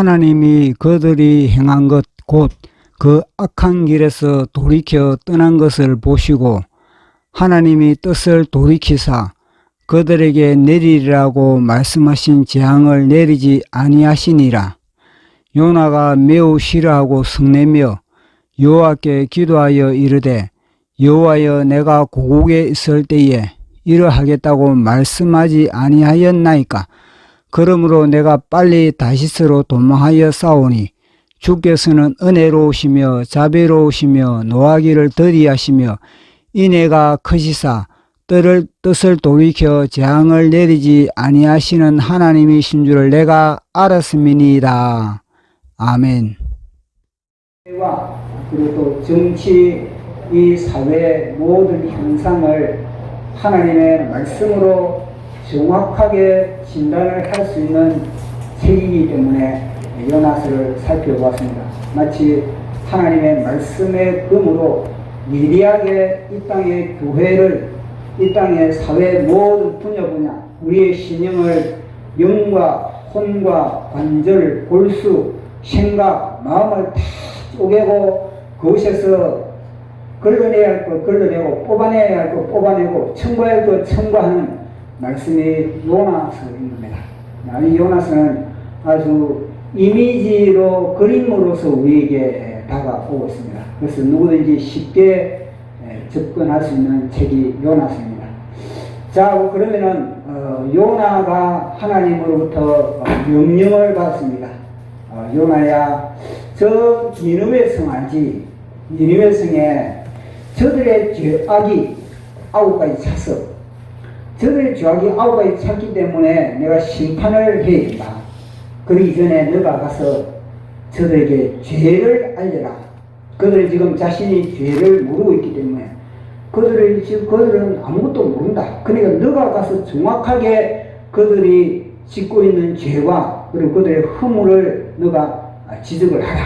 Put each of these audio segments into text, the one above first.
하나님이 그들이 행한 것 곧 그 악한 길에서 돌이켜 떠난 것을 보시고 하나님이 뜻을 돌이키사 그들에게 내리리라고 말씀하신 재앙을 내리지 아니하시니라. 요나가 매우 싫어하고 성내며 여호와께 기도하여 이르되 여호와여 내가 고국에 있을 때에 이러하겠다고 말씀하지 아니하였나이까. 그러므로 내가 빨리 다시스로 도망하여 싸우니 주께서는 은혜로우시며 자비로우시며 노하기를 더디하시며 인애가 크시사 뜻을 돌이켜 재앙을 내리지 아니하시는 하나님이신 줄을 내가 알았음이니이다. 아멘. 그리고 또 정치, 이 사회의 모든 현상을 하나님의 말씀으로 정확하게 진단을 할 수 있는 책이기 때문에 요나서를 살펴보았습니다. 마치 하나님의 말씀의 검으로 예리하게 이 땅의 교회를, 이 땅의 사회의 모든 분야 우리의 신령을 영과 혼과 관절, 골수, 생각, 마음을 다 쪼개고 그것에서 걸러내야 할 것 걸러내고 뽑아내야 할 것 뽑아내고 청구해야 할 것 청구하는 말씀이 요나서인 겁니다. 이 요나서는 아주 이미지로 그림으로서 우리에게 다가오고 있습니다. 그래서 누구든지 쉽게 접근할 수 있는 책이 요나서입니다. 자, 그러면은 요나가 하나님으로부터 명령을 받았습니다. 요나야, 저 니느웨 성 알지? 니느웨 성에 저들의 죄악이 9가지 찼어. 저들의 죄악이 9가지 찼기 때문에 내가 심판을 해야 된다. 그러기 전에 너가 가서 저들에게 죄를 알려라. 그들은 지금 자신이 죄를 모르고 있기 때문에 그들은 아무것도 모른다. 그러니까 너가 가서 정확하게 그들이 짓고 있는 죄와 그리고 그들의 허물을 너가 지적을 하라.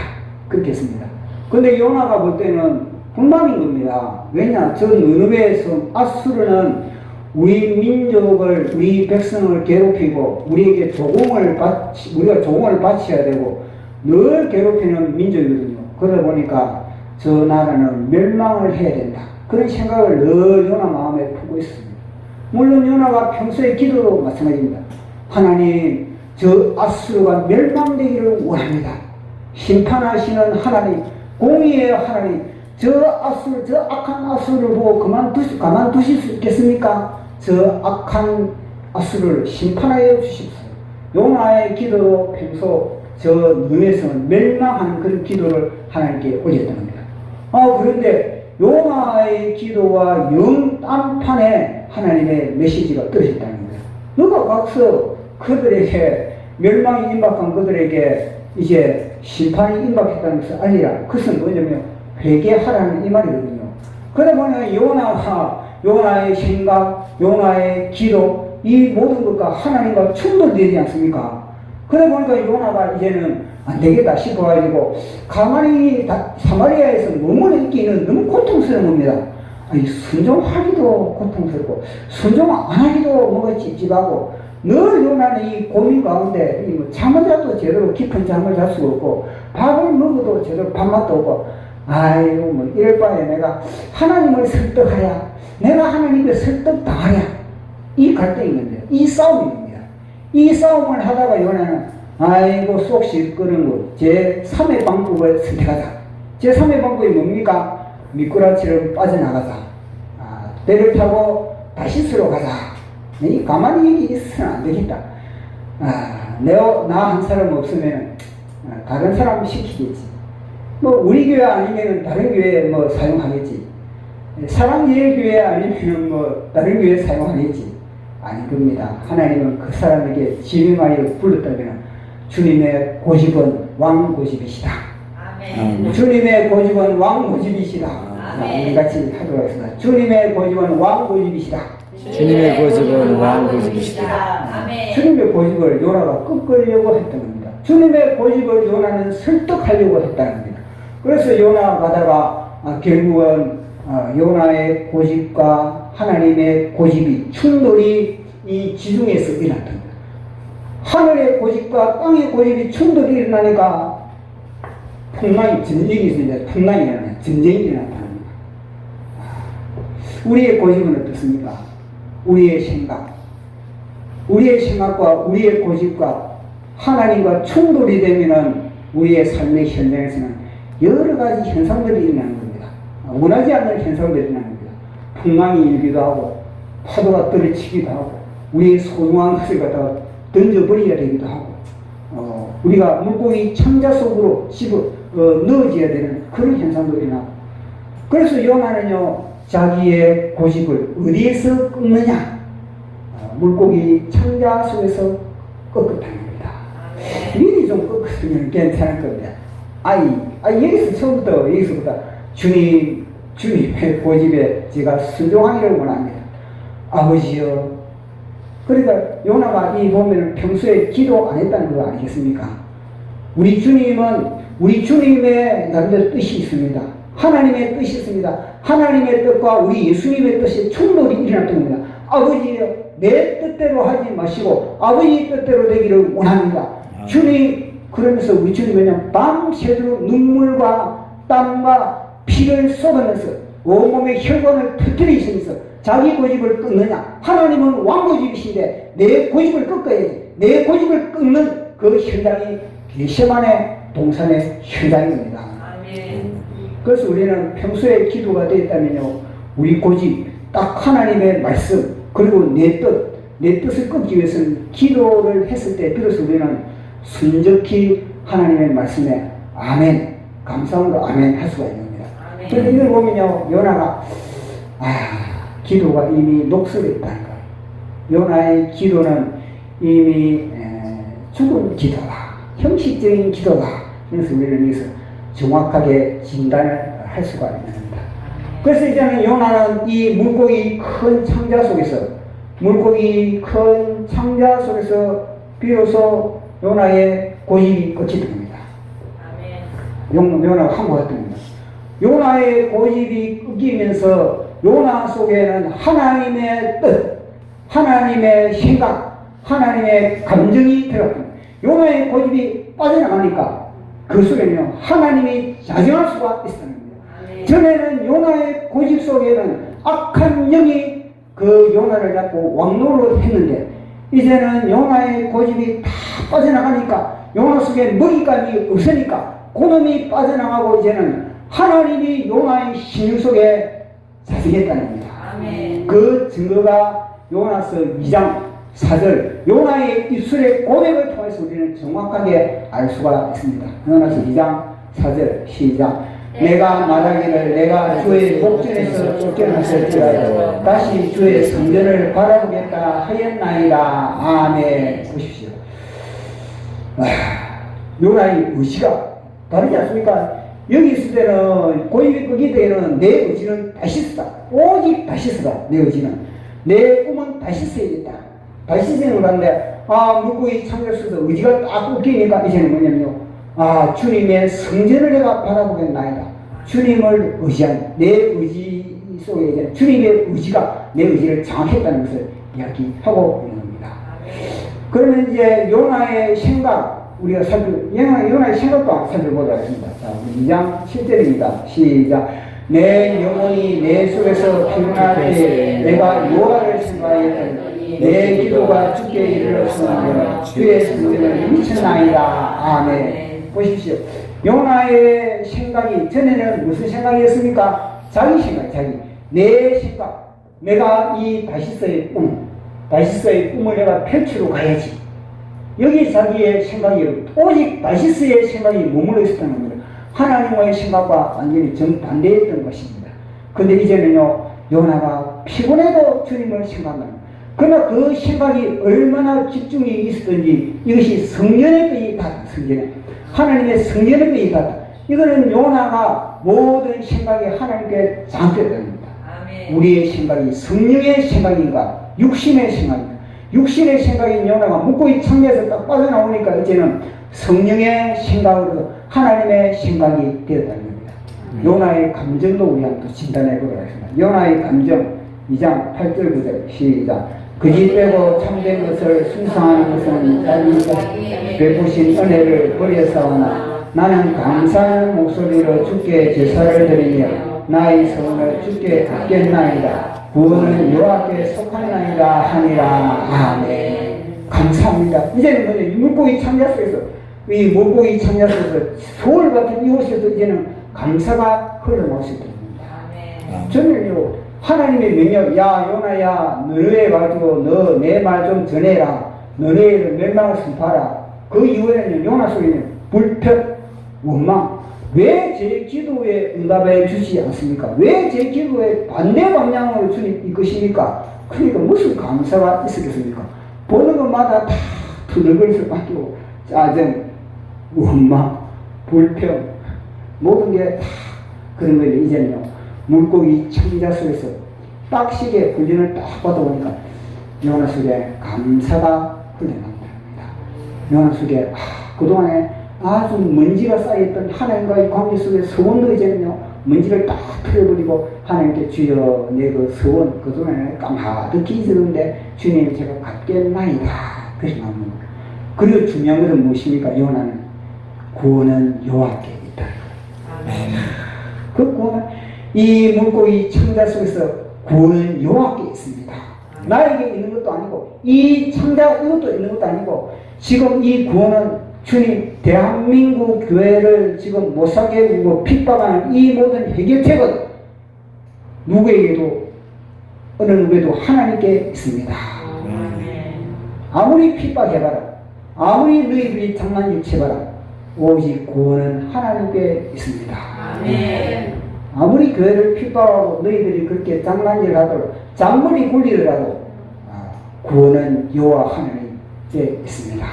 그렇게 했습니다. 근데 요나가 볼 때는 불만인 겁니다. 왜냐? 저 느느웨 성 아수르는 우리 민족을, 우리 백성을 괴롭히고 우리에게 우리가 조공을 바쳐야 되고 늘 괴롭히는 민족이거든요. 그러다 보니까 저 나라는 멸망을 해야 된다. 그런 생각을 늘 요나 마음에 품고 있습니다. 물론 요나가 평소에 기도도 마찬가지입니다. 하나님, 저 아수르가 멸망되기를 원합니다. 심판하시는 하나님, 공의의 하나님, 저 악한 아수르를 보고 가만두실 수 있겠습니까? 저 악한 아수르를 심판하여 주십시오. 요나의 기도로 평소 저 느웨성은 멸망하는 그런 기도를 하나님께 올렸던 겁니다. 그런데 요나의 기도와 딴판에 하나님의 메시지가 떨어졌다는 겁니다. 너가 가서 그들에게 멸망이 임박한 그들에게 이제 심판이 임박했다는 것을 알리라. 그것은 뭐냐면 회개하라는 이 말이거든요. 그러다 보니 요나의 생각, 요나의 기도, 이 모든 것과 하나님과 충돌되지 않습니까? 그러다 보니까 요나가 이제는 안 되겠다 싶어가지고 가만히 사마리아에서 머무르 있기는 너무 고통스러운 겁니다. 순종하기도 고통스럽고 순종 안 하기도 뭔가 찝찝하고 늘 요나는 이 고민 가운데 잠을 자도 제대로 깊은 잠을 잘 수가 없고 밥을 먹어도 제대로 밥맛도 없고 이럴 바에 내가 하나님을 설득하랴, 내가 하나님께 설득당하랴, 이 갈등이 있는데, 이 싸움입니다. 이 싸움을 하다가 요나는 속 시끄러운 거 제3의 방법을 선택하자. 제3의 방법이 뭡니까? 미꾸라지를 빠져나가자. 배를 타고 다시스로 가자. 가만히 있으면 안 되겠다. 나 한 사람 없으면 다른 사람 시키겠지. 우리 교회 아니면 다른 교회 사용하겠지. 사랑예교회 아니면 다른 교회 사용하겠지. 아니 겁니다. 하나님은 그 사람에게 지명하여 불렀다면 주님의 고집은 왕고집이시다. 아멘. 주님의 고집은 왕고집이시다. 우리 같이 하도록 하겠습니다. 주님의 고집은 왕고집이시다. 주님의 고집은 왕고집이시다. 아멘. 주님의 고집을 요나가 꺾으려고 했던 겁니다. 주님의 고집을 요나는 설득하려고 했다는 겁니다. 그래서 요나가 가다가 결국은 요나의 고집과 하나님의 고집이 충돌이 이 지중해에서 일어났던 겁니다. 하늘의 고집과 땅의 고집이 충돌이 일어나니까 풍랑이 전쟁이 있습니다. 풍랑이 일어나요. 전쟁이 일어나요. 우리의 고집은 어떻습니까? 우리의 생각과 우리의 고집과 하나님과 충돌이 되면은 우리의 삶의 현장에서는 여러 가지 현상들이 일어나는 겁니다. 원하지 않는 현상들이 일어나는 겁니다. 풍랑이 일기도 하고 파도가 떨어치기도 하고 우리의 소중한 것을 갖다가 던져버려야 되기도 하고 우리가 물고기 창자 속으로 넣어져야 되는 그런 현상도 일어나고 그래서 요나는요 자기의 고집을 어디에서 끊느냐 물고기 창자 속에서 꺾었다는 겁니다. 미리 좀 꺾었으면 괜찮을 겁니다. 여기서부터 주님의 고집에 제가 순종하기를 원합니다. 아버지여. 그러니까 요나가 이 보면 평소에 기도 안 했다는 거 아니겠습니까? 우리 주님의 나름대로 뜻이 있습니다. 하나님의 뜻이 있습니다. 하나님의 뜻과 우리 예수님의 뜻이 충돌이 일어났던 겁니다. 아버지여, 내 뜻대로 하지 마시고 아버지 뜻대로 되기를 원합니다. 주님, 그러면서 우리 주님은 밤새도록 눈물과 땀과 피를 쏟아내서 온몸의 혈관을 터뜨리시면서 자기 고집을 끊느냐? 하나님은 왕고집이신데 내 고집을 꺾어야지. 내 고집을 끊는 그 현장이 겟세마네 동산의 현장입니다. 그래서 우리는 평소에 기도가 되었다면요, 우리 고집, 딱 하나님의 말씀, 그리고 내 뜻을 끊기 위해서는 기도를 했을 때 비로소 우리는 순적히 하나님의 말씀에 아멘, 감사함으로 아멘 할 수가 있는 겁니다. 그런데 이걸 보면요, 요나가 기도가 이미 녹슬었다는 거예요. 요나의 기도는 이미 죽은 기도다, 형식적인 기도다. 그래서 우리는 여기서 정확하게 진단을 할 수가 있는 겁니다. 그래서 이제는 요나는 이 물고기 큰 창자 속에서 비로소 요나의 고집이 끝이 됩니다. 요나가 항복했던 겁니다. 요나의 고집이 끊기면서 요나 속에는 하나님의 뜻, 하나님의 생각, 하나님의 감정이 들어갑니다. 요나의 고집이 빠져나가니까 그 속에는 하나님이 자정할 수가 있었던 겁니다. 전에는 요나의 고집 속에는 악한 영이 그 요나를 잡고 왕노릇 했는데 이제는 요나의 고집이 다 빠져나가니까 요나 속에 먹잇감이 없으니까 그놈이 빠져나가고 이제는 하나님이 요나의 신유 속에 자정했다는 겁니다. 그 증거가 요나서 2장 4절 요나의 입술의 고백을 통해서 우리는 정확하게 알 수가 있습니다. 요나서 2장 4절 시작. 내가 말하기를 내가 주의 목전에서 쫓겨났을지라도 다시 주의 성전을 바라보겠다 하였나이다. 아멘. 보십시오. 요나의 의지가 다르지 않습니까? 여기 있을 때는 고집이 끄기 때에는 내 의지는 다시스다. 오직 다시스다. 내 의지는. 내 꿈은 다시스야겠다. 다시스는 그런데 물고기 창조에서 의지가 딱 꺾이니까 이제는 뭐냐면요. 주님의 성전을 내가 바라보겠나이다. 주님을 의지한 내 의지 속에 이제 주님의 의지가 내 의지를 장악했다는 것을 이야기하고 있는 겁니다. 그러면 이제 요나의 생각 우리가 요나의 생각도 살펴보도록 하겠습니다. 자, 2장 7절입니다. 시작. 내 영혼이 내 속에서 피곤할 때 내가 여호와를 생각하였더니 내 기도가 주께 이르렀으므로 주의 성전을 미쳤나이다. 아멘. 보십시오. 요나의 생각이 전에는 무슨 생각이었습니까? 자기 생각, 내 생각. 내가 이 다시스의 꿈을 내가 펼치러 가야지. 여기 자기의 생각이 오직 다시스의 생각이 머물러 있었다는 겁니다. 하나님과의 생각과 완전히 정반대했던 것입니다. 근데 이제는요, 요나가 피곤해도 주님을 생각한다. 그러나 그 생각이 얼마나 집중이 있었던지 이것이 성전의 뜻이 같다. 하나님의 성전의 뜻이 같다. 이거는 요나가 모든 생각이 하나님께 장악됐다는 겁니다. 우리의 생각이 성령의 생각인가 육신의 생각인가. 육신의 생각인 요나가 물고기 창자에서 딱 빠져나오니까 이제는 성령의 생각으로 하나님의 생각이 되었다는 겁니다. 요나의 감정도 우리 한번 진단해 보도록 하겠습니다. 요나의 감정 2장 8절 9절 시작. 거짓 빼고 참된 것을 순상하는 것은 자기가 베푸신 은혜를 버려서오나 나는 감사하는 목소리로 주께 제사를 드리며 나의 성을 주께 받겠나이다. 구원은 여호와께 속하나이다 하니라. 아멘. 감사합니다. 이제는 뭐냐, 이 물고기 창자 속에서, 이 물고기 창자 속에서 서울 같은 이곳에서 이제는 감사가 흘러나올 수 있습니다. 저는요, 하나님의 명령, 야 요나야 너네 가지고 너 내 말 좀 전해라, 너네를 멸망을 선포하라. 그 이후에는 요나 속에는 불평, 원망, 왜 제 기도에 응답해 주시지 않습니까? 왜 제 기도에 반대 방향으로 주님 이끄십니까? 그러니까 무슨 감사가 있었겠습니까? 보는 것마다 다 두들거릴 바뀌고 짜증, 원망, 불평, 모든 게 다 그런 거예요. 이제는요, 물고기 창자 속에서 빡시게 훈련을 딱 받아보니까 요나 속에 감사가 흘러나옵니다. 요나 속에 그동안에 아주 먼지가 쌓여있던 하나님과의 관계 속에 소원도 이제는요, 먼지를 딱 털어버리고 하나님께 주여 내 그 소원 그동안에 까마득히 잊었는데 주님 제가 갚겠나이다. 그렇게 나오는 거예요. 그리고 중요한 것은 무엇입니까? 요나는 구원은 여호와께 있다. 그 구원은 이 물고기 창자 속에서 구원은 여호와께 있습니다. 나에게 있는 것도 아니고 이 창자 이것도 있는 것도 아니고 지금 이 구원은 주님 대한민국 교회를 지금 못 살게 하고 핍박하는 이 모든 해결책은 누구에게도 어느 누구에도 하나님께 있습니다. 아무리 핍박해봐라, 아무리 너희들이 장난질 쳐봐라, 오직 구원은 하나님께 있습니다. 아무리 교회를 핍박하고 너희들이 그렇게 장난질하도록 잔머리 굴리더라도 구원은 여호와 하나님께 있습니다.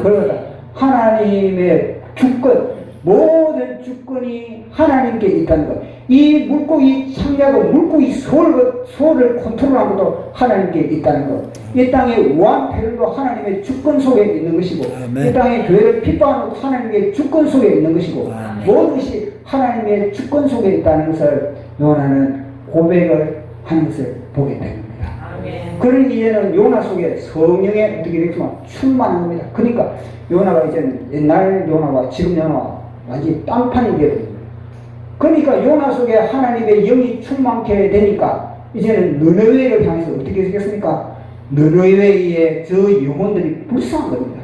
그러다 하나님의 주권, 모든 주권이 하나님께 있다는 것. 이 물고기 창자도 물고기 소를 컨트롤하는 것도 하나님께 있다는 것. 이 땅의 우한패륜도 하나님의 주권 속에 있는 것이고, 이 땅의 교회를 핍박하는 것도 하나님의 주권 속에 있는 것이고, 모든 것이 하나님의 주권 속에 있다는 것을 요나는 고백을 하는 것을 보게 됩니다. 그런 이제는 요나 속에 성령의 어떻게 되겠지만 충만한 겁니다. 그러니까 요나가 이제는 옛날 요나와 지금 요나와 완전히 딴판이 되거든요. 그러니까 요나 속에 하나님의 영이 충만케 되니까 이제는 느느웨를 향해서 어떻게 되겠습니까? 느느웨의 저 영혼들이 불쌍한 겁니다.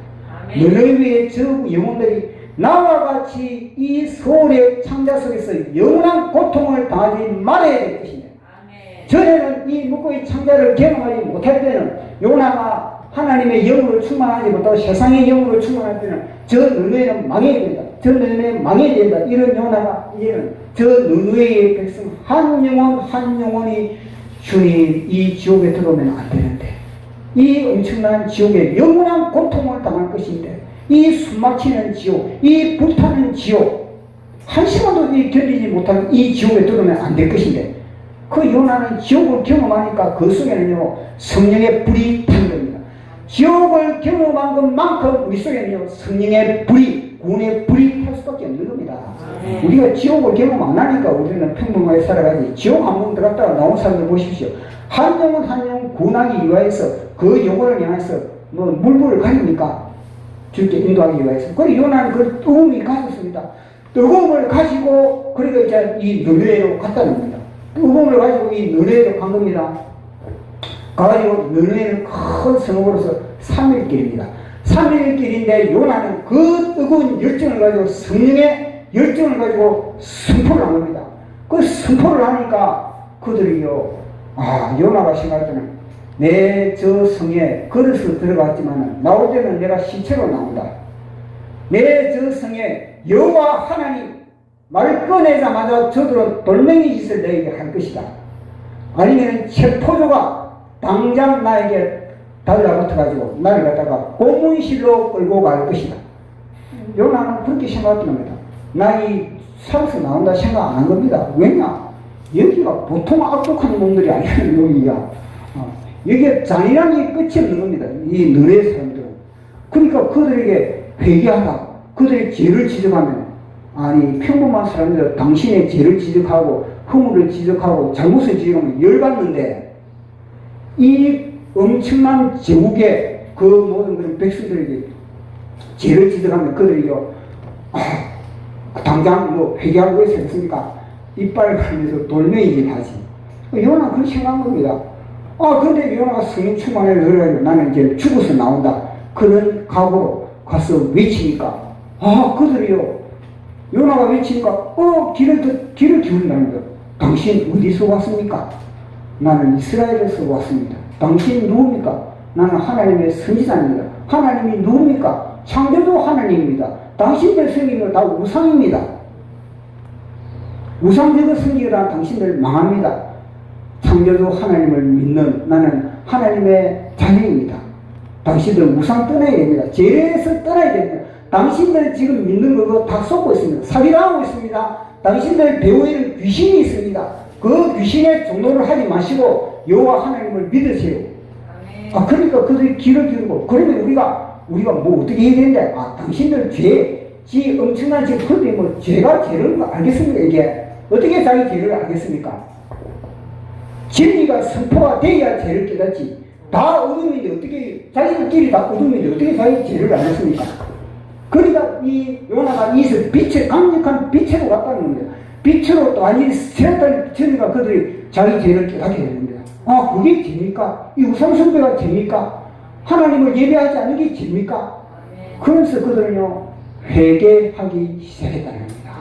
느느웨의 저 영혼들이 나와 같이 이 소울의 창자 속에서 영원한 고통을 당하지 말아야 될 것입니다. 전에는 이 물고기 창자를 경험하지 못할 때는 요나가 하나님의 영으로 충만하지 못하고 세상의 영으로 충만할 때는 저 느느웨는 망해야 된다, 저 느느웨는 망해야 된다, 이런 요나가 이제는 저 느느웨의 백성 한 영혼이 주님 이 지옥에 들어오면 안 되는데, 이 엄청난 지옥에 영원한 고통을 당할 것인데, 이 숨막히는 지옥, 이 불타는 지옥, 한시간도 견디지 못하는 이 지옥에 들어오면 안 될 것인데, 그 요나는 지옥을 경험하니까 그 속에는요 성령의 불이 탄 겁니다. 지옥을 경험한 것만큼 우리 속에는요 성령의 불이, 구원의 불이 탈 수밖에 없는 겁니다. 우리가 지옥을 경험 안 하니까 우리는 평범하게 살아가지. 지옥 한 번 들어갔다가 나온 사람들 보십시오. 한 영혼 한 영혼 구원하기 위하여서 그 영혼을 향해서 뭐 물불을 가립니까? 주께 인도하기 위해서. 그리고 요나는 그 뜨거움이 가졌습니다. 뜨거움을 가지고 그러니까 이제 이 느느웨로 갔다는 겁니다. 뜨거움을 가지고 이 느느웨로 간 겁니다. 가가지고 느느웨는 큰 성읍으로서 3일 길입니다. 3일 길인데 요나는 그 뜨거운 열정을 가지고 성령의 열정을 가지고 선포를 한 겁니다. 그 선포를 하니까 그들이요, 요나가 생각할 때는 내 저 성에 걸어서 들어갔지만 나올 때는 내가 시체로 나온다. 내 저 성에 여호와 하나님 말 꺼내자마자 저들은 돌멩이 짓을 내게 할 것이다. 아니면 체포조가 당장 나에게 달라붙어가지고 나를 갖다가 고문실로 끌고 갈 것이다. 요나는 그렇게 생각했던 겁니다. 나이 살아서 나온다 생각 안 한 겁니다. 왜냐? 여기가 보통 악독한 놈들이 아니라는 여기가. 여기에 잔인한 게 끝이 없는 겁니다. 이 느레 사람들은. 그러니까 그들에게 회개하라. 그들의 죄를 지적하면, 아니 평범한 사람들 당신의 죄를 지적하고 허물을 지적하고 잘못을 지적하면 열받는데, 이 엄청난 제국의 그 모든 그런 백성들에게 죄를 지적하면 그들이요, 당장 뭐 회개하고 왜 세웠습니까? 이빨 가면서 돌멩이질 하지. 요나가 그렇게 생각한 겁니다. 근데 요나가 성령 충만을 그래가지고 나는 이제 죽어서 나온다. 그런 각오로 가서 외치니까, 그들이요, 요나가 외치니까, 길을 기울인다는 거예요. 당신 어디서 왔습니까? 나는 이스라엘에서 왔습니다. 당신 누굽니까? 나는 하나님의 선지자입니다. 하나님이 누굽니까? 창조주 하나님입니다. 당신들 성경은 다 우상입니다. 우상적인 성경이라 당신들 망합니다. 창조주 하나님을 믿는 나는 하나님의 자녀입니다. 당신들 우상 떠나야 됩니다. 죄에서 떠나야 됩니다. 당신들 지금 믿는 거 다 쏟고 있습니다. 사기당하고 있습니다. 당신들 배후에는 귀신이 있습니다. 그 귀신의 종노를 하지 마시고 여호와 하나님을 믿으세요. 그러니까 그들이 길을 기울고, 그러면 우리가 뭐 어떻게 해야 되는데, 당신들 지 엄청난 지금 그런데 뭐 죄가 죄를 거 알겠습니까? 이게 어떻게 자기 죄를 알겠습니까? 진리가 선포가 돼야 죄를 깨닫지. 다 어둠인데 어떻게, 자기들끼리 다 어둠인데 어떻게 자기 죄를 알겠습니까? 그러니까 이 요나가 이서 빛에, 강력한 빛으로 갔다는 겁니다. 빛으로 또 완전히 세웠다는 빛이니까 그들이 자기 죄를 깨닫게 되는 겁니다. 그게 죄입니까? 이 우상숭배가 죄입니까? 하나님을 예배하지 않는 게 죄입니까? 그래서 그들은요, 회개하기 시작했다는 겁니다.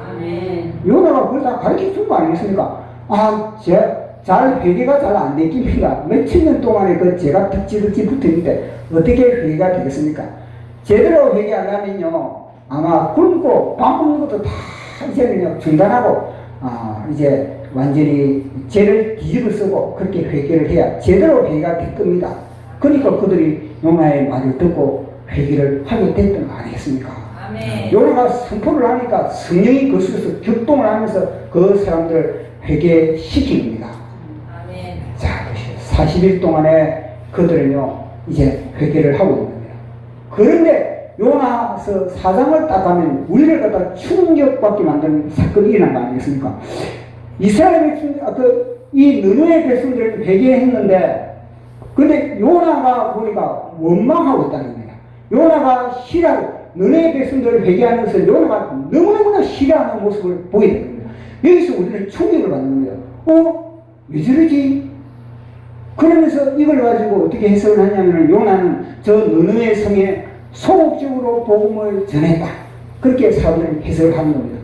요나가 그걸 다 가르쳐 준 거 아니겠습니까? 잘 회개가 잘 안 됐습니다. 몇천 년 동안에 그 죄가 득지 붙어 있는데 어떻게 회개가 되겠습니까? 제대로 회개하려면요, 아마 굶고 밥 먹는 것도 다 이제는 중단하고, 이제 완전히 죄를 뒤집어 쓰고 그렇게 회개를 해야 제대로 회개가 될 겁니다. 그러니까 그들이 요나의 말을 듣고 회개를 하게 됐던 거 아니겠습니까? 요나가 선포를 하니까 성령이 그 속에서 격동을 하면서 그 사람들을 회개시킵니다. 자, 40일 동안에 그들은요, 이제 회개를 하고 있는 겁니다. 그런데 요나서 사장을 딱 가면 우리를 갖다 충격받게 만드는 사건이 일어난 거 아니겠습니까? 이스라엘 이 느느의 백성들을 회개했는데, 근데 요나가 보니까 원망하고 있다는 겁니다. 요나가 싫어하고, 느느의 백성들을 회개하면서 요나가 너무너무나 싫어하는 모습을 보게 되는 겁니다. 여기서 우리는 충격을 받는 겁니다. 왜 저러지? 그러면서 이걸 가지고 어떻게 해석을 하냐면, 요나는 저 느느의 성에 소극적으로 복음을 전했다. 그렇게 사람들은 해석을 하는 겁니다.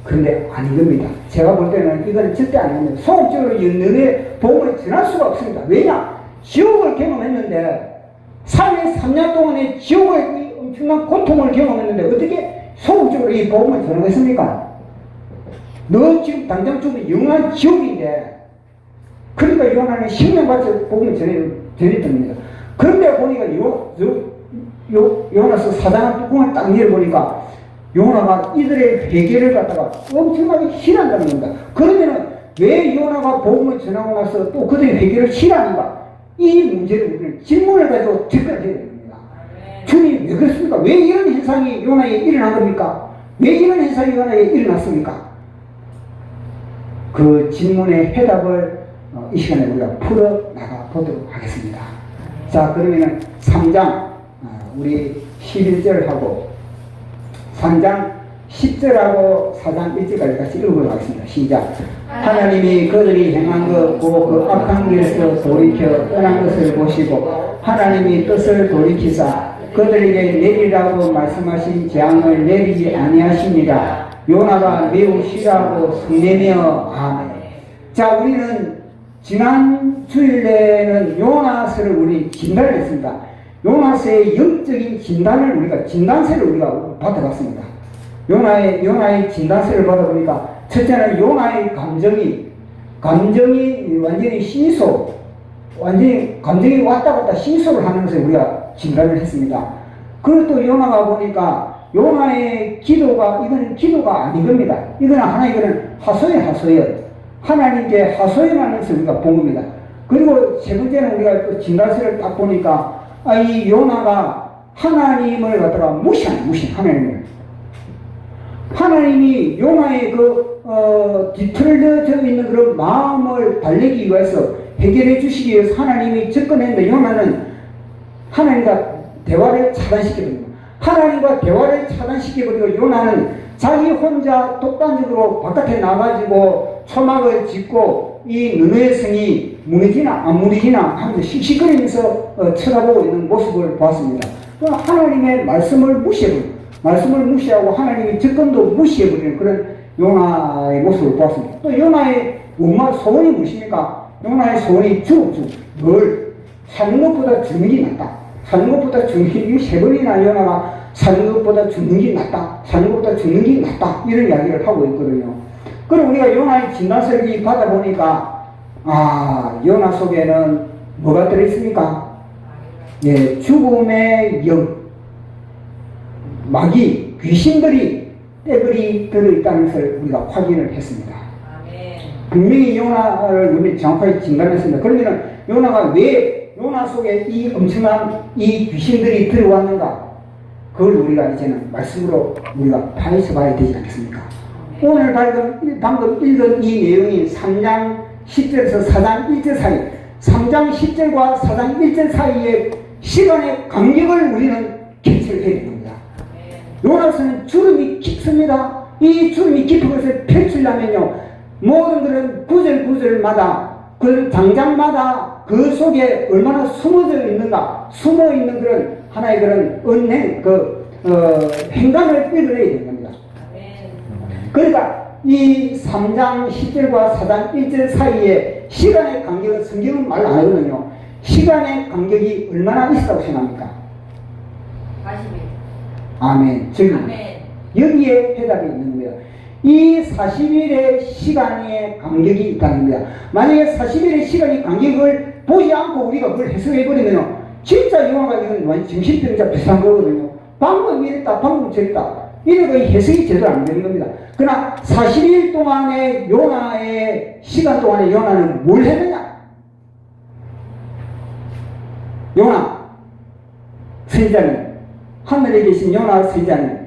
그런데 아닌 겁니다. 제가 볼 때는 이건 절대 아닙니다. 소극적으로 느느의 복음을 전할 수가 없습니다. 왜냐? 지옥을 경험했는데, 3년 동안의 지옥의 엄청난 고통을 경험했는데 어떻게 소극적으로 이 복음을 전하겠습니까? 너 지금 당장 죽으면 영원한 지옥인데, 그러니까 요나는 10년 같이 복음을 전했던 겁니다. 그런데 보니까 요나서 사장한 뚜껑을 딱 열어보니까 요나가 이들의 회개를 갖다가 엄청나게 싫어한다는 겁니다. 그러면은 왜 요나가 복음을 전하고 나서 또 그들의 회개를 싫어하는가? 이 문제를 우리는 질문을 가지고 접근해야 됩니다. 주님, 왜 그렇습니까? 왜 이런 현상이 요나에 일어난 겁니까? 왜 이런 현상이 요나에 일어났습니까? 그 질문의 해답을 이 시간에 우리가 풀어나가 보도록 하겠습니다. 자, 그러면 3장 우리 11절하고 3장 10절하고 4장 1절까지 같이 읽어보도록 하겠습니다. 시작. 하나님이 그들이 행한 것고 그 악한 길에서 돌이켜 떠난 것을 보시고 하나님이 뜻을 돌이키사 그들에게 내리라고 말씀하신 재앙을 내리지 아니하십니다. 요나가 매우 싫어하고 성내며 아멘. 자, 우리는 지난 주일에는 요나서를 우리 진단을 했습니다. 요나서의 영적인 진단서를 우리가 받아봤습니다. 요나의 진단서를 받아보니까 첫째는 요나의 감정이 완전히 감정이 왔다 갔다 시소를 하는 것을 우리가 진단을 했습니다. 그리고 또 요나가 보니까 요나의 기도가, 이건 기도가 아닌 겁니다. 이거는 하소연. 하나님께 하소연하는 것을 우리가 본 겁니다. 그리고 세 번째는 우리가 또 진단서를 딱 보니까, 이 요나가 하나님을 갖다가 하나님을. 하나님이 요나의 뒤틀려져 있는 그런 마음을 달래기 위해서 해결해 주시기 위해서 하나님이 접근했는데 요나는 하나님과 대화를 차단시켜버립니다. 하나님과 대화를 차단시켜버리고 요나는 자기 혼자 독단적으로 바깥에 나가지고 초막을 짓고 이 느느웨 성이 무너지나 안 무너지나 하면서 씩씩거리면서 쳐다보고 있는 모습을 보았습니다. 하나님의 말씀을 무시하고 하나님의 접근도 무시해버리는 그런 요나의 모습을 보았습니다. 또 요나의 소원이 무엇입니까? 요나의 소원이 늘 사는 것보다 죽는 게 낫다. 사는 것보다 죽는 게 세 번이나 요나가 사는 것보다 죽는 게 낫다. 사는 것보다 죽는 게 낫다. 이런 이야기를 하고 있거든요. 그리고 우리가 요나의 진단설기 받아 보니까 요나 속에는 뭐가 들어있습니까? 예, 죽음의 영, 마귀, 귀신들이 떼거리 들어있다는 것을 우리가 확인을 했습니다. 분명히 요나를 우리 정확하게 진단했습니다. 그러면 요나가 왜 요나 속에 이 엄청난 이 귀신들이 들어왔는가? 그걸 우리가 이제는 말씀으로 우리가 파헤쳐 봐야 되지 않겠습니까? 오늘 방금 읽은 이 내용이 3장 10절에서 4장 1절 사이, 3장 10절과 4장 1절 사이의 시간의 간격을 우리는 캐치를 해야 됩니다. 요나서는 주름이 깊습니다. 이 주름이 깊은 것을 펼치려면요, 모든 그런 구절마다 그 장장마다 그 속에 얼마나 숨어져 있는가, 숨어 있는 그런 하나의 그런 은행, 행간을 읽어내야 되는 겁니다. 그러니까 이 3장 10절과 4장 1절 사이에 시간의 간격은 성경은 말 안 하거든요. 시간의 간격이 얼마나 있다고 생각합니까? 40일. 아멘. 여기에 해답이 있는 겁니다. 이 40일의 시간의 간격이 있다는 겁니다. 만약에 40일의 시간의 간격을 보지 않고 우리가 그걸 해석해버리면 진짜 요나가 이건 완전 정신병자 비슷한 거거든요. 방금 이랬다, 방금 저랬다. 이래가 해석이 제대로 안 되는 겁니다. 그러나 40일 동안의 요나의 시간 동안에 요나는 뭘 했느냐? 요나 선지자님, 하늘에 계신 요나 선지자님,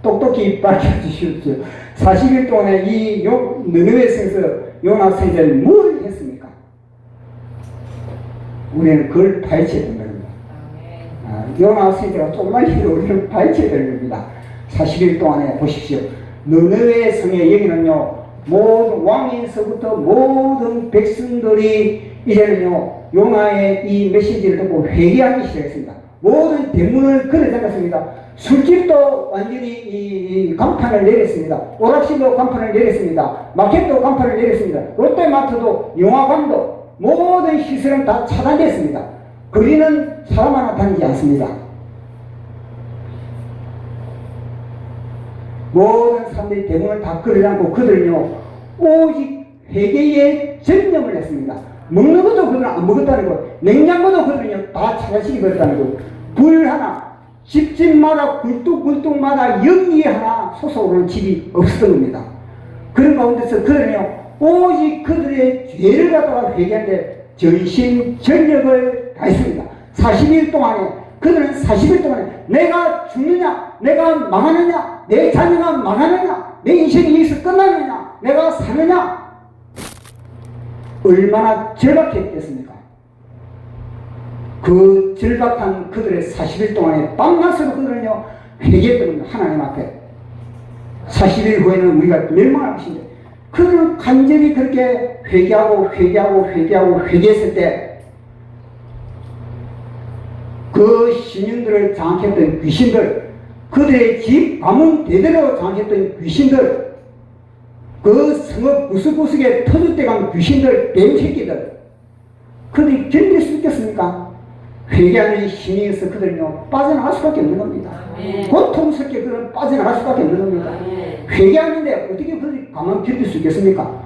똑똑히 밝혀주십시오. 40일 동안에 이 느느웨 성에서 요나 선지자는 뭘 했습니까? 우리는 그걸 파헤쳐야 된다. 요나 선지자가 조금만 해도 우리는 파헤쳐야 되는 겁니다. 40일 동안에 보십시오. 느느웨 성에 여기는요, 모든 왕에서부터 모든 백성들이 이제는요, 요나의 이 메시지를 듣고 회개하기 시작했습니다. 모든 대문을 걸어 잠갔습니다. 술집도 완전히 이 간판을 내렸습니다. 오락실도 간판을 내렸습니다. 마켓도 간판을 내렸습니다. 롯데마트도 영화관도 모든 시설은 다 차단됐습니다. 거리는 사람 하나 다니지 않습니다. 모든 사람들이 대문을 다 걸어 잠고 그들은요, 오직 회개에 전념을 했습니다. 먹는 것도 그들은 안 먹었다는 거, 냉장고도 그들은요 다 차단시켜 버렸다는 거, 불 하나, 집집마다 굴뚝굴뚝마다 연기 하나 솟아오르는 집이 없었던 겁니다. 그런 가운데서 그들은요 오직 그들의 죄를 갖다가 회개하는데 전심전력을 다했습니다. 40일 동안에 그들은 40일 동안에 내가 죽느냐, 내가 망하느냐, 내 자녀가 망하느냐, 내 인생이 여기서 끝나느냐, 내가 사느냐, 얼마나 절박했겠습니까? 그 절박한 그들의 40일 동안에 밤낮으로 그들은요 회개했던 겁니다. 하나님 앞에. 40일 후에는 우리가 멸망할 것인데 그들은 간절히 그렇게 회개했을 때 그 신령들을 장악했던 귀신들, 그들의 집 가문 대대로 장악했던 귀신들, 그 성읍 구석구석에 터줏대간 귀신들, 뱀새끼들, 그들이 견딜 수 있겠습니까? 회개하는 신이어서 그들은요 빠져나갈 수밖에 없는 겁니다. 고통스럽게 그들은 빠져나갈 수밖에 없는 겁니다. 회개하는데 어떻게 그들이 가만 견딜 수 있겠습니까?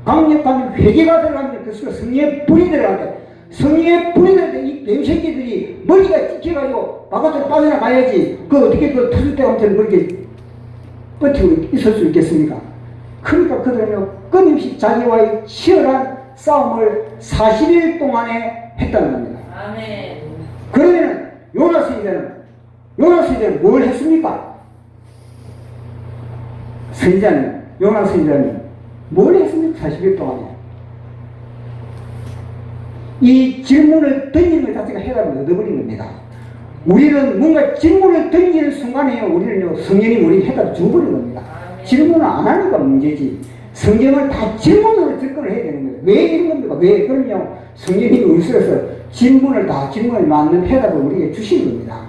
강력한 회개가 들어가는데 그 속에 성령의 불이 들어가는데, 성령의 불이 들어갈 때 이 뱀새끼들이 머리가 찍혀가지고 바깥으로 빠져나가야지 그 어떻게 그 터줏대감처럼 그렇게 버티고 있을 수 있겠습니까? 그러니까 그들은요 끊임없이 자기와의 치열한 싸움을 40일 동안에 했다는 겁니다. 아멘. 그러면 요나 선지자는 뭘 했습니까? 요나 선지자는 뭘 했습니까? 40일 동안에 이 질문을 던지는 것 자체가 해답을 얻어버린 겁니다. 우리는 뭔가 질문을 던지는 순간에요, 우리는요, 성령님 우리 해답을 주어버린 겁니다. 질문을 안 하니까 문제지. 성경을 다 질문으로 접근을 해야 되는 거예요. 왜 이런 겁니까? 왜? 그럼요, 성령님이 의술에서 질문을 맞는 해답을 우리에게 주시는 겁니다.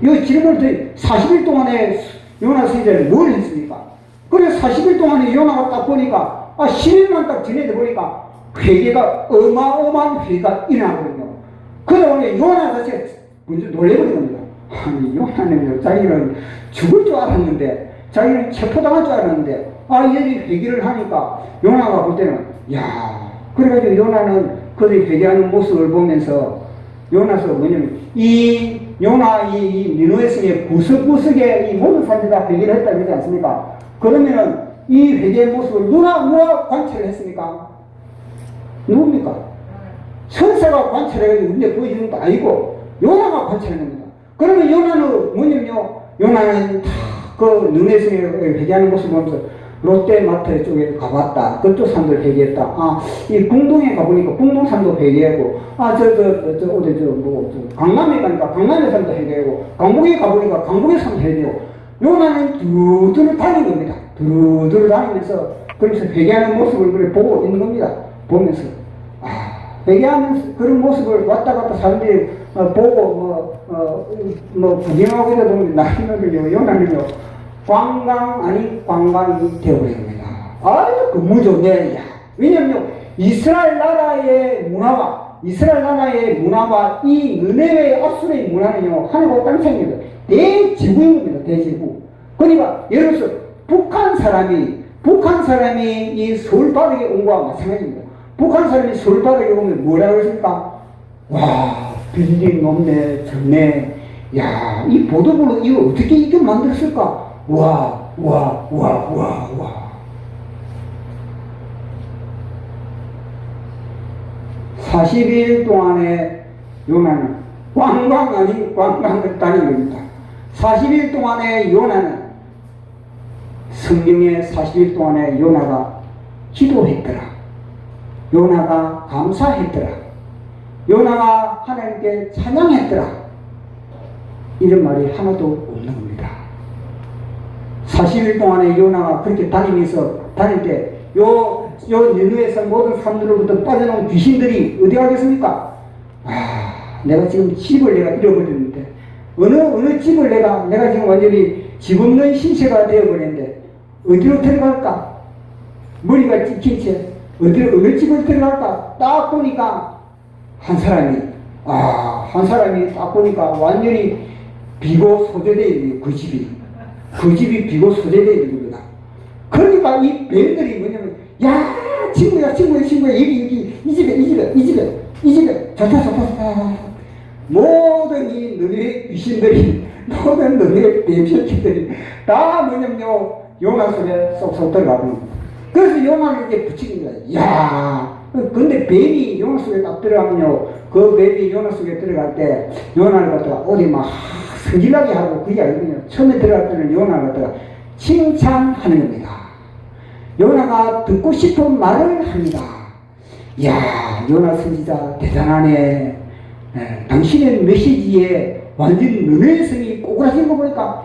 이 질문을 40일 동안에 요나 선지자는 뭘 했습니까? 그래 40일 동안에 요나가 딱 보니까 10일만 딱 지내다 보니까 회개가 어마어마한 회개가 일어나거든요. 그러다 보니 요나 자체가 먼저 놀래버린 겁니다. 아니 요나는요, 자기는 죽을 줄 알았는데, 자기는 체포당할 줄 알았는데, 얘들이 회개를 하니까 요나가 볼 때는 그래가지고 요나는 그들이 회개하는 모습을 보면서 요나서 뭐냐면 이 니느웨 성의 구석구석에 이 모든 사람들이 다 회개를 했다 그러지 않습니까? 그러면은 이 회개의 모습을 누가 관찰을 했습니까? 누굽니까? 천사가 관찰해가지고 우리에 보여주는 것도 아니고 요나가 관찰하는 겁니다. 그러면 요나는 뭐냐면요, 요나는 다 그 니느웨 성에 회개하는 모습을 보면서 롯데마트 쪽에 가봤다. 그쪽 산도 회개했다. 이 궁동에 가보니까 궁동산도 회개하고, 강남에 가니까 강남의 산도 회개하고, 강북에 가보니까 강북의 산도 회개하고, 요나는 두루두루 다닌 겁니다. 두루두루 다니면서, 그러면서 회개하는 모습을 그래 보고 있는 겁니다. 보면서. 회개하는 그런 모습을 왔다 갔다 사람들이 보고, 구경하고 이러다 보면 나중에는요, 요나는요, 관광 아닌 관광이 되어버린 겁니다. 너무 좋네. 왜냐면요, 이스라엘 나라의 문화와 이 느네웨의 압수의 문화는요, 하늘과 땅 차이입니다. 대지구인 겁니다. 대지구. 그러니까 예를 들어서 북한 사람이 이 서울 바닥에 온 거와 마찬가지입니다. 북한 사람이 서울 바닥에 오면 뭐라고 했습니까? 빌딩 높네, 좋네. 이 보도블록 이거 어떻게 이렇게 만들었을까? 40일 동안에 요나는 관광 아닌 관광을 다닌 겁니다. 40일 동안에 요나는 성경에 40일 동안에 요나가 기도했더라. 요나가 감사했더라. 요나가 하나님께 찬양했더라. 이런 말이 하나도 없는 겁니다. 40일 동안에 요나가 그렇게 다닐 때, 니느웨에서 모든 사람들로부터 빠져나온 귀신들이 어디 가겠습니까? 내가 지금 집을 내가 잃어버렸는데, 어느 집을 내가 지금 완전히 집 없는 신세가 되어버렸는데, 어디로 들어갈까? 머리가 찍힌 채, 어느 집을 들어갈까? 딱 보니까, 한 사람이 딱 보니까 완전히 비고 소재되어 있는 그 집이 비고 소재되어 있는 겁니다. 그러니까 이 뱀들이 뭐냐면, 친구야, 여기, 이 집에, 좋다. 모든 이 너네 귀신들이, 모든 너네 뱀새끼들이 다 뭐냐면요, 요나 속에 쏙쏙 들어가는 겁니다. 그래서 요나를 이렇게 붙이는 거야. 근데 뱀이 요나 속에 딱 들어가면요, 그 뱀이 요나 속에 들어갈 때, 요나를 갖다가 어디 막 성질나게 하고 그게 아니거든요. 처음에 들어갈 때는 요나를 갖다가 칭찬하는 겁니다. 요나가 듣고 싶은 말을 합니다. 요나 선지자 대단하네. 당신의 메시지에 완전 느네웨의 성이 꼬그라진 거 보니까,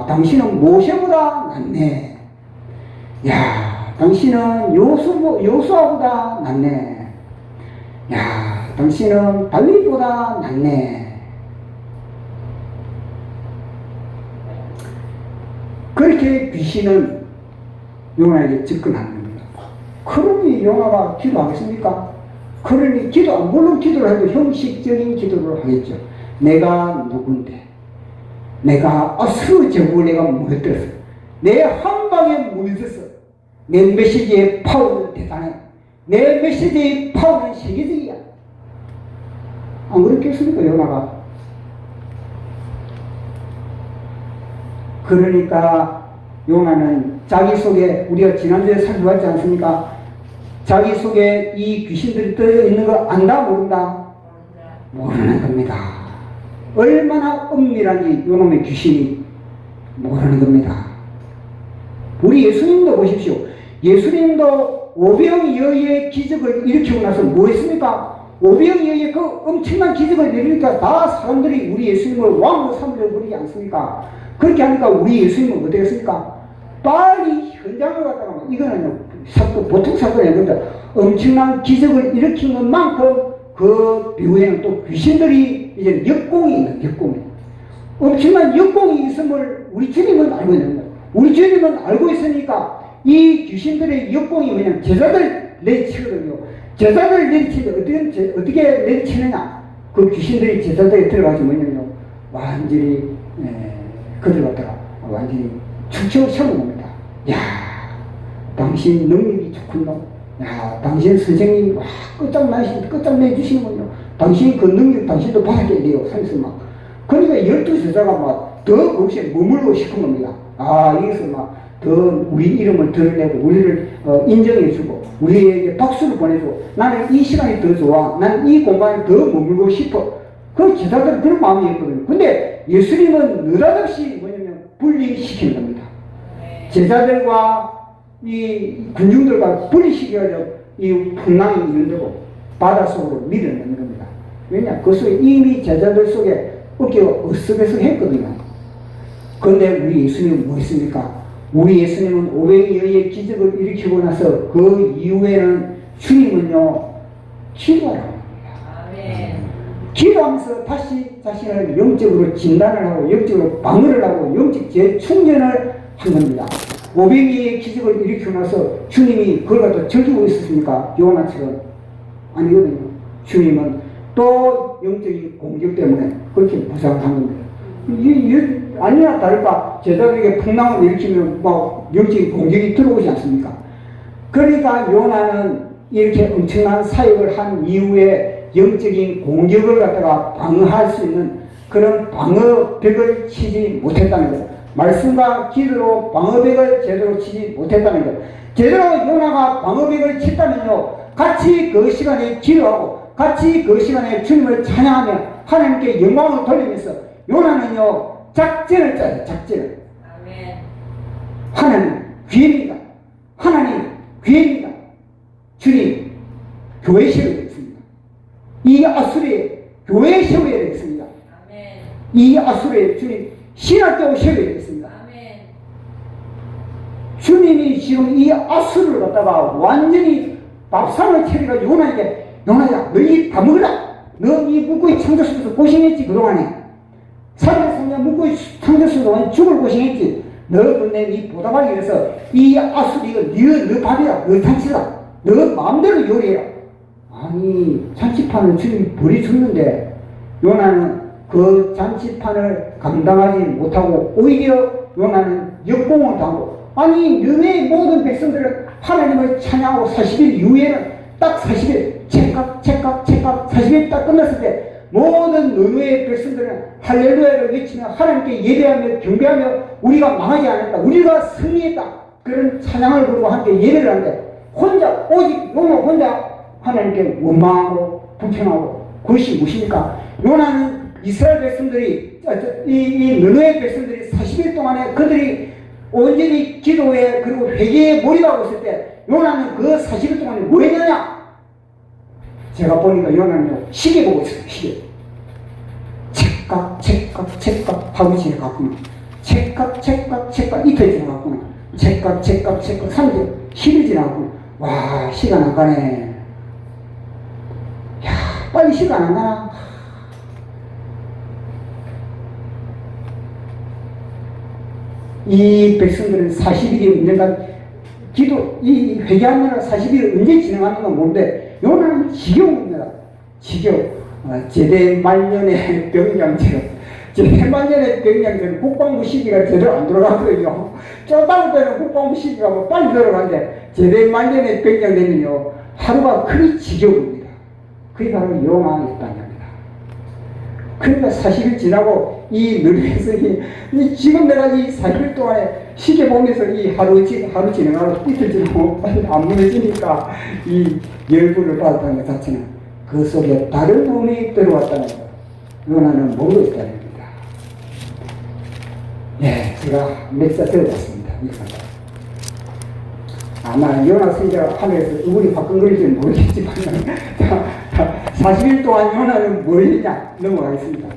당신은 모세보다 낫네. 당신은 요수아보다 낫네. 당신은 다윗보다 낫네. 그렇게 귀신은 요나에게 접근하는 겁니다. 그러니 요나가 기도하겠습니까? 그러니 물론 기도를 해도 형식적인 기도를 하겠죠. 내가 누군데? 내가 아수르 제국을 내가 무너뜨렸어. 내 한방에 무너졌어. 내 메시지의 파워는 대단해. 내 메시지의 파워는 세계적이야. 안 그렇겠습니까, 요나가? 그러니까 요나는 자기 속에, 우리가 지난주에 살펴봤지 않습니까? 자기 속에 이 귀신들이 들어있는 걸 안다, 모른다? 모르는 겁니다. 얼마나 은밀한지 요놈의 귀신이 모르는 겁니다. 우리 예수님도 보십시오. 예수님도 오병이어의 기적을 일으키고 나서 뭐 했습니까? 500여의 그 엄청난 기적을 내리니까 다 사람들이 우리 예수님을 왕으로 삼으려 버리지 않습니까? 그렇게 하니까 우리 예수님은 어떻게 했습니까? 빨리 현장을 갔다가, 이거는 사건, 보통 사건이 아닌데 엄청난 기적을 일으킨 것만큼 그 배후에는 또 귀신들이 이제 역공이 있는, 역공이. 엄청난 역공이 있음을 우리 주님은 알고 있는 거예요. 우리 주님은 알고 있으니까 이 귀신들의 역공이 뭐냐면 제자들 내치거든요. 제자들 내치는데 어떻게 내치느냐? 그 귀신들이 제자들에 들어가서 뭐냐면요. 완전히, 그들 갖다가 완전히 축척을 세우는 겁니다. 야, 당신 능력이 좋군요. 야, 당신 선생님, 와, 끝장내주시는군요. 당신 그 능력, 당신도 받았게 돼요. 산에서 막. 그러니까 12제자가 막 더 거기에 머물고 싶은 겁니다. 아, 여기서 막 더 우리 이름을 드러내고, 우리를 인정해주고, 우리에게 박수를 보내주고, 나는 이 시간이 더 좋아. 나는 이 공간에 더 머물고 싶어. 그 제자들은 그런 마음이었거든요. 근데 예수님은 느닷없이 뭐냐면 분리시키는 겁니다. 제자들과 이 군중들과 분리시켜서 이 풍랑이 일어나고 바닷속으로 밀어내는 겁니다. 왜냐? 그 속에 이미 제자들 속에 어깨가 어스베스했거든요. 그런데 우리 예수님은 뭐 했습니까? 우리 예수님은 500여의 기적을 일으키고 나서 그 이후에는 주님은요, 기도하라고 합니다. 기도하면서 다시 자신을 영적으로 진단을 하고, 영적으로 방어를 하고, 영적 재충전을 한 겁니다. 500여의 기적을 일으키고 나서 주님이 그걸 갖다 즐기고 있었습니까? 요나처럼. 아니거든요. 주님은 또 영적인 공격 때문에 그렇게 무상한 겁니다. 아니나 다를까 제자들에게 풍랑을 일으키면 뭐 영적인 공격이 들어오지 않습니까? 그러니까 요나는 이렇게 엄청난 사역을 한 이후에 영적인 공격을 갖다가 방어할 수 있는 그런 방어벽을 치지 못했다는 것. 말씀과 기도로 방어벽을 제대로 치지 못했다는 것. 제대로 요나가 방어벽을 쳤다면요, 같이 그 시간에 기도하고 같이 그 시간에 주님을 찬양하며 하나님께 영광을 돌리면서 요나는요, 작전을 짜요, 작전을. 아멘. 하나님, 귀입니다. 하나님, 귀입니다. 주님, 교회 세워야 되겠습니다. 이 아수르에 교회 세워야 되겠습니다. 아멘. 이 아수르에 주님, 신학교 세워야 되겠습니다. 아멘. 주님이 지금 이 아수르를 갖다가 완전히 밥상을 차리가 요나에게, 요나야, 너 이 다 먹으라. 너 이 묵고이 창조수에서 고생했지, 그동안에. 300년 묵고이 창조수에서 죽을 고생했지. 너 근데 니 보답하기 위해서 이 아수리 이거 너 밥이야, 너 잔치다. 너 마음대로 요리해라. 아니, 잔치판을 주님이 버려줬는데 요나는 그 잔치판을 감당하지 못하고 오히려 요나는 역공을 당하고, 아니 너네 모든 백성들은 하나님을 찬양하고 40일 이후에는 딱 40일 책각 40일 딱 끝났을 때 모든 너네의 백성들은 할렐루야를 외치며 하나님께 예배하며 경배하며 우리가 망하지 않았다, 우리가 승리했다, 그런 찬양을 부르고 함께 예배를 하는데 혼자, 오직 요나 혼자 하나님께 원망하고 불평하고. 그것이 무엇입니까? 요나는 이스라엘 백성들이, 이 너네의 백성들이 40일 동안에 그들이 온전히 기도에 그리고 회개에 몰입하고 있을 때 요나는 그 40일 동안에 뭐 했느냐? 제가 보니까 요나는요, 시계 보고 있어요, 시계. 책각 하루 지나갔구나. 책각 이틀 지나갔구나. 책각 3일 10일 지나갔구나. 와, 시간 안 가네. 야, 빨리 시간 안 가나? 이 백성들은 40일이 언젠가 기도, 이 회개하느라 40일이 언제 진행하는 건 모르는데 요나는 지겨웁니다. 지겨워. 제대 말년의 병량제로. 제대 말년의 병량제는 국방부 시기가 제대로 안 들어가거든요. 저 다음 때는 국방부 시기가 뭐 빨리 들어가는데 제대 말년의 병량제는요, 하루가 그리 지겨웁니다. 그게 바로 요나였다는 겁니다. 그러니까 40일 지나고 이 너네들이 지금 내가 이 40일 동안에 시계 보면서 이 하루 진행하고 이틀 지나고 빨리 안 무너지니까 이 열불을 받았다는 것 자체는 그 속에 다른 놈이 들어왔다는 것, 요나는 모르고 있다는 겁니다. 네, 제가 몇 자 들어봤습니다. 아마 요나 선지자가 하늘에서 얼굴이 바꾼 거일지는 모르겠지만 40일 동안 요나는 뭘 했냐? 넘어가겠습니다.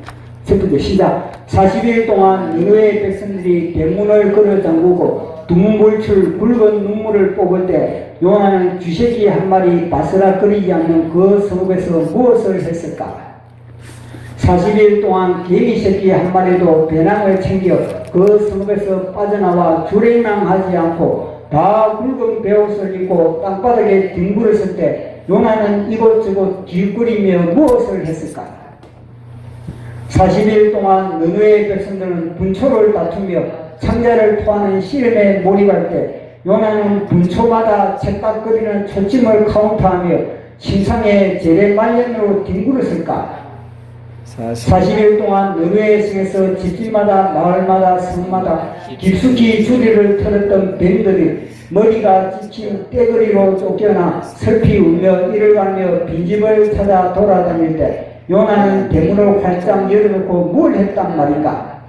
첫 번째 시작. 40일 동안 니느웨 백성들이 대문을 걸어 잠그고 두문불출 굵은 눈물을 뽑을 때 요나는 쥐새끼 한 마리 바스락거리지 않는 그 성읍에서 무엇을 했을까? 40일 동안 개미 새끼 한 마리도 배낭을 챙겨 그 성읍에서 빠져나와 주랭랑하지 않고 다 굵은 베옷을 입고 땅바닥에 뒹굴었을 때 요나는 이곳저곳 뒤꾸리며 무엇을 했을까? 40일 동안 느느웨 백성들은 분초를 다투며 창자를 토하는 씨름에 몰입할 때 요나는 분초마다 쳇깍거리는 초침을 카운트하며 신상의 제레말년으로 뒹굴었을까? 40일 동안 느느웨 성에서 집집마다 마을마다 성마다 깊숙이 주리를 털었던 뱀들이 머리가 지친 떼거리로 쫓겨나 슬피 울며 이를 갈며 빈집을 찾아 돌아다닐 때 요나는 대문을 활짝 열어놓고 뭘 했단 말인가?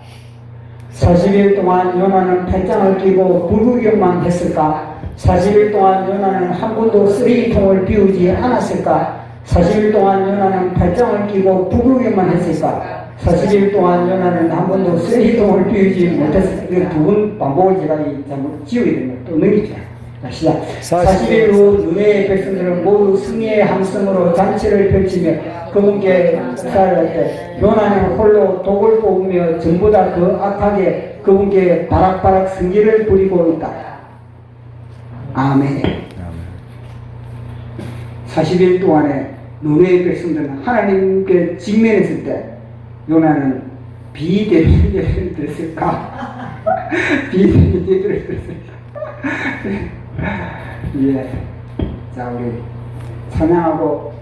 40일 동안 요나는 팔짱을 끼고 불구경만 했을까? 40일 동안 요나는 한 번도 쓰레기통을 비우지 않았을까? 40일 동안 요나는 팔짱을 끼고 불구경만 했을까? 40일 동안 요나는 한 번도 쓰레기통을 비우지 못했을까? 두 번 반복을 제가 잘못 지우게 되면 또 넘기죠. 자, 시작. 40일 후 느느웨 백성들은 모두 승리의 함성으로 잔치를 펼치며 그분께 축사를 할 때 요나는 홀로 독을 뽑으며 전보다 더 악하게 그분께 바락바락 승질을 부리고 있다. 아멘. 40일 동안에 느느웨 백성들은 하나님께 직면했을 때 요나는 비대면 예배를 드렸을까? 비대면 예배를 드렸을까? 예. 자, 우리 찬양하고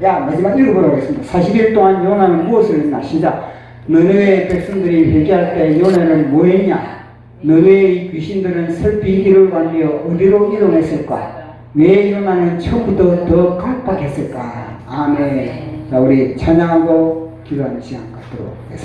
마지막 읽어보도록 하겠습니다. 40일 동안 요나는 무엇을 했나? 시작. 느느웨 백성들이 회개할 때 요나는 뭐 했냐? 느느웨의 귀신들은 슬피 이를 갈며 어디로 이동했을까? 왜 요나는 처음부터 더 강팍했을까? 아멘. 자, 우리 찬양하고 기도하는 시간 갖도록 하겠습니다.